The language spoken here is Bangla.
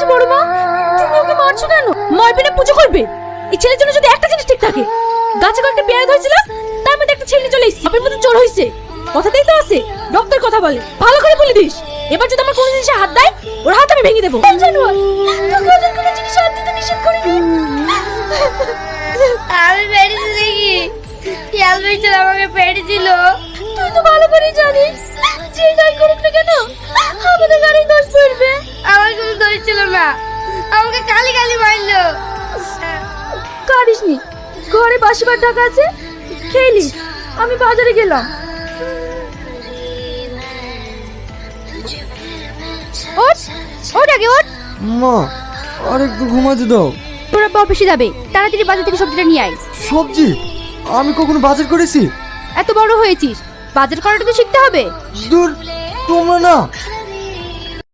হয়েছে বড় মা? তুমি ওকে মারছো কেন? ময়বিনে পুজো করবে। এই ছেলের জন্য যদি একটা জিনিস ঠিক থাকে, গাছে কয়েকটা পেয়ারা ধরেছিল, তার মধ্যে একটা ছেলে চলে এসেছে, আপনার মতো চোর হয়েছে। কথাতেই তো আছে, ডক্টর কথা বলে, ভালো করে বলে দিস। এবার যদি আমার কোনো জিনিসে হাত দেয়, ওর হাত আমি ভেঙে দেবো। জানোয়ার, তোকে ওদের কোনো জিনিসে হাত দিতে নিষেধ করিনি। আমি পেরেছি দেখি, খেয়াল মিস্টার আমাকে পেরেছিল। তুই তো ভালো করে জানিস, যে যাই করুক না কেন, আমাদের গাড়ি দোষ পড়বে। আমার কোনো দোষ ছিল না, আমাকে কালি কালি মারলো। কারিসনি, ঘরে বাসি ভাত ঢাকা আছে, খেয়ে নিস। আমি বাজারে গেলাম। ওঠ, ওঠ আগে ওঠ। মা আর একটু ঘুমাতে দাও। তোরা অফিসে যাবে, তাড়াতাড়ি বাজার থেকে সবজিটা নিয়ে আয়। সবজি? আমি কখনো বাজার করেছি? এত বড় হয়েছিস, বাজার করাটা তো শিখতে হবে। দূর, তোমরা না